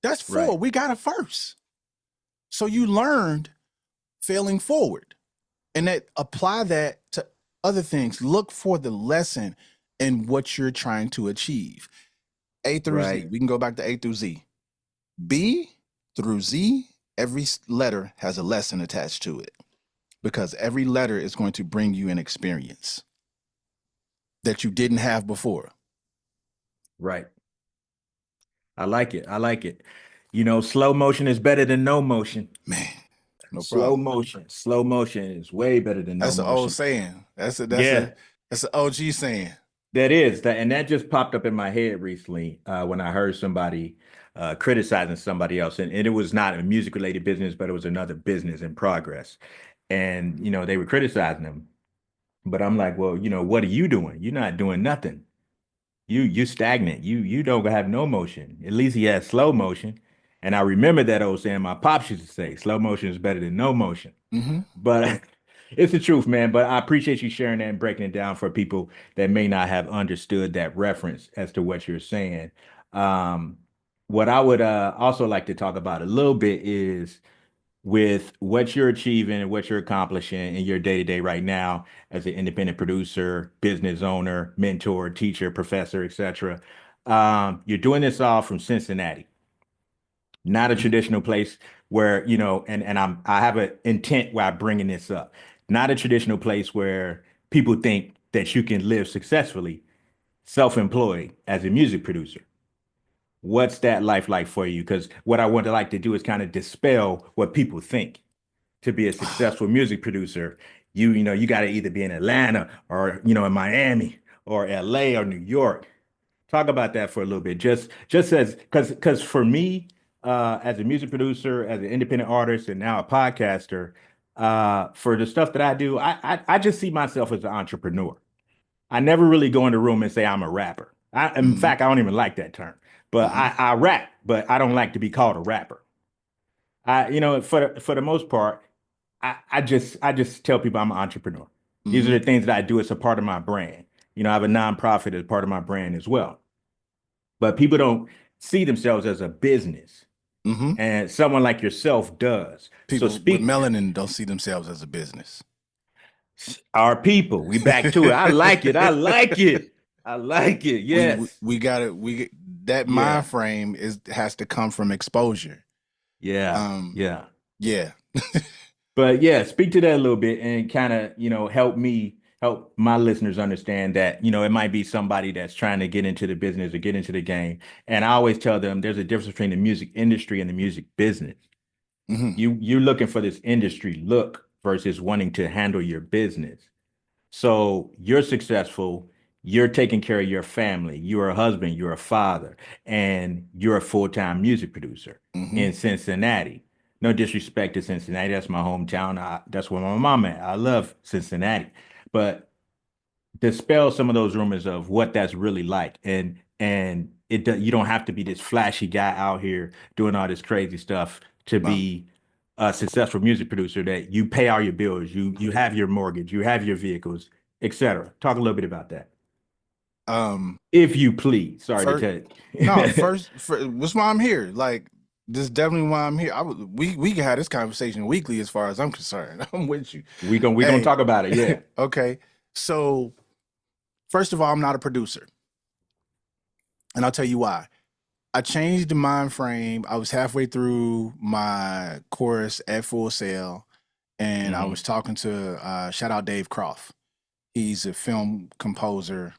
that's 4. Right. We got a first. So you learned failing forward. And that apply that to other things. Look for the lesson in what you're trying to achieve. A through Z. Right. We can go back to A through Z. B through Z, every letter has a lesson attached to it because every letter is going to bring you an experience that you didn't have before. Right. I like it. I like it. You know, slow motion is better than no motion. Man, no Slow problem. motion. Slow motion is way better than no That's an old motion. saying. That's Yeah, an OG saying. that is that, and that just popped up in my head recently when I heard somebody criticizing somebody else, and it was not a music related business, but it was another business in progress, and you know they were criticizing them, but I'm like, well, you know, what are you doing? You're not doing nothing. You stagnant. You don't have no motion. At least he has slow motion. And I remember that old saying my pops used to say, slow motion is better than no motion. Mm-hmm. But it's the truth, man. But I appreciate you sharing that and breaking it down for people that may not have understood that reference as to what you're saying. Um, what I would also like to talk about a little bit is with what you're achieving and what you're accomplishing in your day to day right now as an independent producer, business owner, mentor, teacher, professor, etc. You're doing this all from Cincinnati, not a Mm-hmm. traditional place where, you know, and I have an intent why I'm bringing this up, not a traditional place where people think that you can live successfully, self-employed as a music producer. What's that life like for you? Because what I want to like to do is kind of dispel what people think to be a successful music producer. You know, you got to either be in Atlanta or, you know, in Miami or LA or New York. Talk about that for a little bit. Just as because for me, as a music producer, as an independent artist, and now a podcaster, for the stuff that I do, I just see myself as an entrepreneur. I never really go in the room and say I'm a rapper. In Mm-hmm. fact, I don't even like that term. But Mm-hmm. I rap, but I don't like to be called a rapper. You know, for the most part, I just tell people I'm an entrepreneur. These Mm-hmm. are the things that I do as a part of my brand. You know, I have a nonprofit as part of my brand as well. But people don't see themselves as a business, Mm-hmm. and someone like yourself does. So People with speak melanin don't see themselves as a business. our people. We back to it. I like it. I like it. I like it. Yes. We got to that Yeah. mind frame has to come from exposure. Yeah. Um, Yeah. yeah. But yeah, speak to that a little bit and kind of, you know, help my listeners understand that, you know, it might be somebody that's trying to get into the business or get into the game. And I always tell them there's a difference between the music industry and the music business. Mm-hmm. You're looking for this industry look versus wanting to handle your business. So you're successful, you're taking care of your family, you're a husband, you're a father, and you're a full-time music producer Mm-hmm. in Cincinnati. No disrespect to Cincinnati, that's my hometown. That's where my mom at. I love Cincinnati. But dispel some of those rumors of what that's really like. And you don't have to be this flashy guy out here doing all this crazy stuff to Well, be a successful music producer that you pay all your bills, you have your mortgage, you have your vehicles, etc. Talk a little bit about that. um, If you please. Sorry to first, tell no, you. that's why I'm here. Like, this is definitely why I'm here. We can have this conversation weekly as far as I'm concerned. I'm with you. We gonna Hey, talk about it, yeah. okay. So, first of all, I'm not a producer, and I'll tell you why. I changed the mind frame. I was halfway through my course at Full Sail, and I Hmm. was talking to shout out Dave Croft. He's a film composer,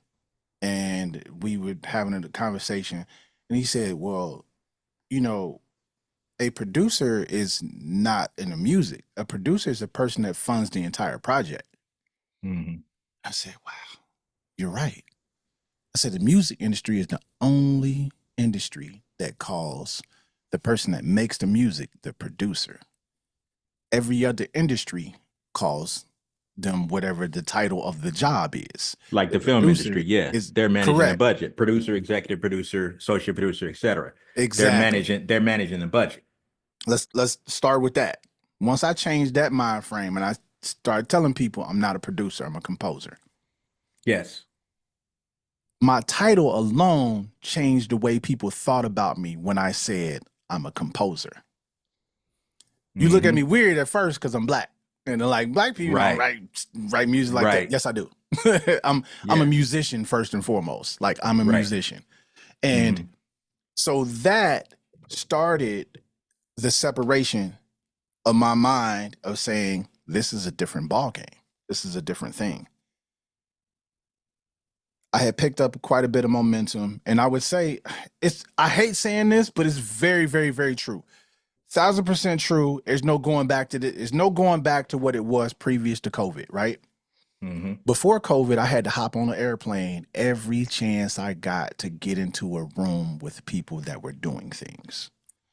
and we were having a conversation, and he said, "Well, you know, a producer is not in the music. A producer is a person that funds the entire project." Hmm. I said, "Wow, you're right." I said, "The music industry is the only industry that calls the person that makes the music the producer. Every other industry calls them whatever the title of the job is. Like The the film producer industry, yeah, is they're managing the correct. budget. Producer, executive producer, associate producer, etc. Exactly. They're managing the budget. Let's start with that. Once I changed that mind frame and I started telling people I'm not a producer, I'm a composer. Yes. My title alone changed the way people thought about me when I said I'm a composer. You look at me Hmm. weird at first because I'm black. And they're like, black people don't Right. write music like that. Right. Yes, I do. I'm a Yeah. musician first and foremost. Like I'm a Right. musician. And Hmm. so that started the separation of my mind of saying, this is a different ball game. This is a different thing. I had picked up quite a bit of momentum. And I would say I hate saying this, but it's very, very, very true. 1,000% true. There's no going back to there's no going back to what it was previous to COVID, right? Hmm. Before COVID, I had to hop on an airplane every chance I got to get into a room with people that were doing things.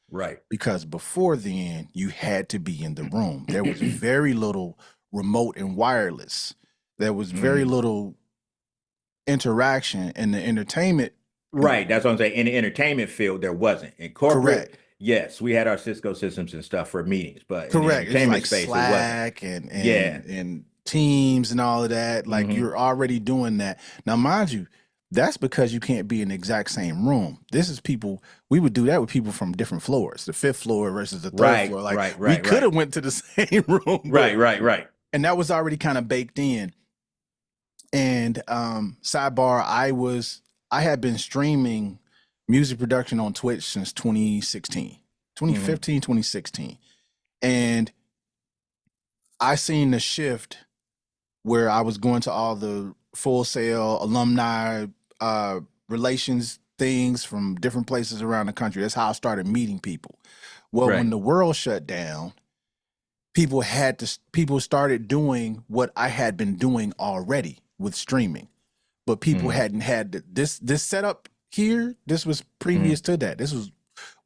Right. Because before then, you had to be in the room. There was very little remote and wireless. There was very Hmm. little interaction in the entertainment. Right. That's what I'm saying. In the entertainment field, there wasn't. In corporate, Correct. yes, we had our Cisco systems and stuff for meetings, but in the Correct. It's entertainment like space, it wasn't. Slack and Yeah. Teams and all of that. Like Hmm. you're already doing that. Now, mind you, that's because you can't be in the exact same room. This is people, we would do that with people from different floors, the fifth floor versus the third Right. floor. Like Right. we Right. could Right. have went to the same room, but Right. Right. Right. and that was already kind of baked in. And sidebar, I had been streaming music production on Twitch since 2016, Hmm. 2015, 2016. And I seen the shift where I was going to all the Full Sail alumni relations things from different places around the country. That's how I started meeting people. Well, when Right. the world shut down, people started doing what I had been doing already with streaming, but people Hmm. hadn't had this setup here. This was previous Hmm. to that. This was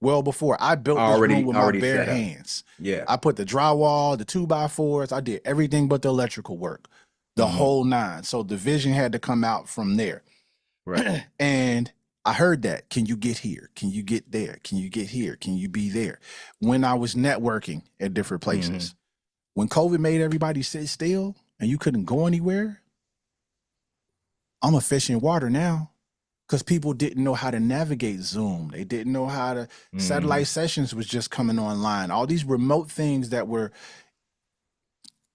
well before I built this room with my Already bare set up. hands. Yeah. I put the drywall, the 2x4s. I did everything but the electrical work, the Hmm. whole nine. So the vision had to come out from there. Right. And I heard that. Can you get here? Can you get there? Can you get here? Can you be there? When I was networking at different Hmm. places, when COVID made everybody sit still and you couldn't go anywhere, I'm a fish in water now because people didn't know how to navigate Zoom. They didn't know how to, satellite Hmm. sessions was just coming online. All these remote things that were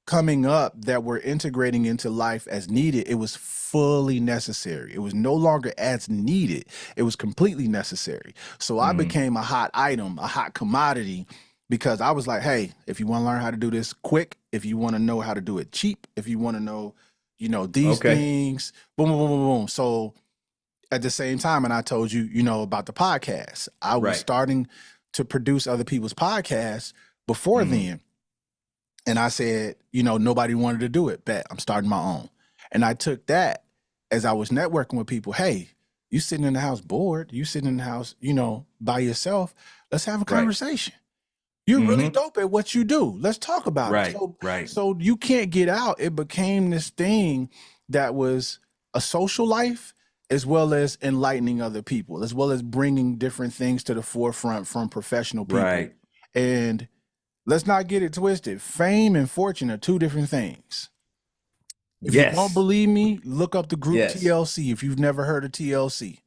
coming up that were integrating into life as needed, it was fully necessary. It was no longer as needed. It was completely necessary. So I Hmm. became a hot item, a hot commodity because I was like, hey, if you want to learn how to do this quick, if you want to know how to do it cheap, if you want to know, these Okay. things, boom, boom, boom, boom, boom. So at the same time, and I told you, about the podcast, I was Right. starting to produce other people's podcasts before Hmm. then. And I said, nobody wanted to do it. Bet I'm starting my own. And I took that as I was networking with people. Hey, you sitting in the house bored, you sitting in the house, by yourself. Let's have a Right. conversation. You're really Hmm. dope at what you do. Let's talk about it. Right. So, Right. so you can't get out. It became this thing that was a social life as well as enlightening other people, as well as bringing different things to the forefront from professional people. Right. And let's not get it twisted. Fame and fortune are two different things. If you don't Yes. believe me, look up the group Yes. TLC if you've never heard of TLC.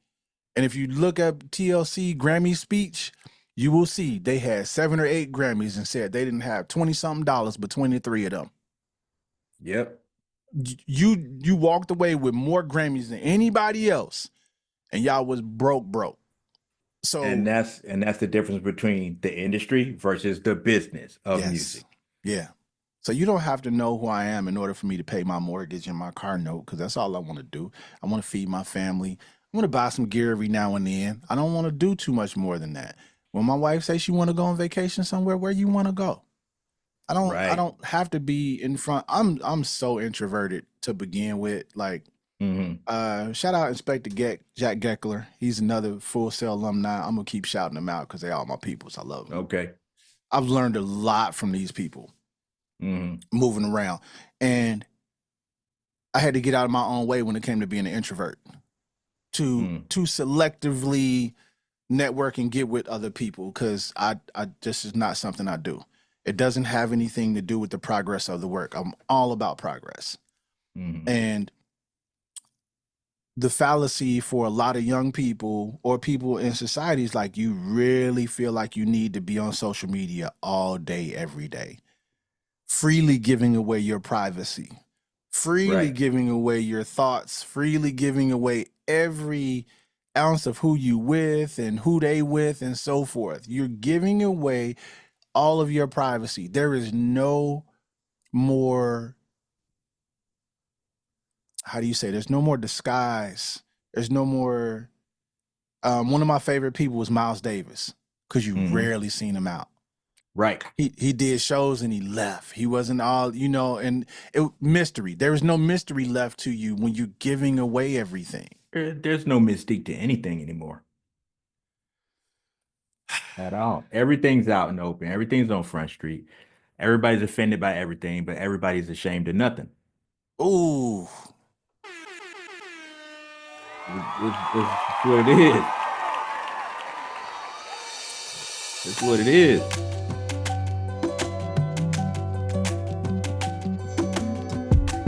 And if you look up TLC Grammy speech, you will see they had 7 or 8 Grammys and said they didn't have 20 something dollars between the three of them. Yep. You walked away with more Grammys than anybody else, and y'all was broke. So And that's the difference between the industry versus the business of yes, music. yeah. So you don't have to know who I am in order for me to pay my mortgage and my car note, because that's all I want to do. I want to feed my family. I want to buy some gear every now and then. I don't want to do too much more than that. When my wife says she want to go on vacation somewhere, where you want to go? I Right. don't have to be in front. I'm so introverted to begin with. Like, Hmm. shout out Inspector Jack Geckler. He's another Full Sail alumni. I'm gonna keep shouting them out because they all my peoples. I love them. Okay. I've learned a lot from these people Hmm. moving around. And I had to get out of my own way when it came to being an introvert, to selectively network and get with other people, because I this is not something I do. It doesn't have anything to do with the progress of the work. I'm all about progress. And the fallacy for a lot of young people or people in society is like, you really feel like you need to be on social media all day, every day, freely giving away your privacy, freely giving away your thoughts, freely giving away every ounce of who you with and who they with and so forth. You're giving away all of your privacy. There is no more, how do you say, there's no more disguise. There's no more, one of my favorite people was Miles Davis, because you rarely seen him out. Right. He did shows and he left. He wasn't all, you know, and mystery. There is no mystery left to you when you're giving away everything. There's no mystique to anything anymore. At all. Everything's out and open. Everything's on Front Street. Everybody's offended by everything, but everybody's ashamed of nothing. Ooh. It's what it is. It's what it is.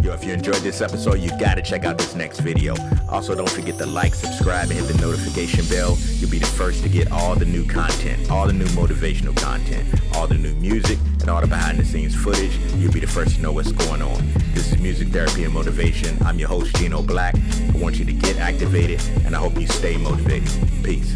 Yo, if you enjoyed this episode, you gotta check out this next video. Also, don't forget to like, subscribe, and hit the notification bell. You'll be the first to get all the new content, all the new motivational content, all the new music, and all the behind-the-scenes footage. You'll be the first to know what's going on. This is Music Therapy and Motivation. I'm your host, Gino Black. I want you to get activated, and I hope you stay motivated. Peace.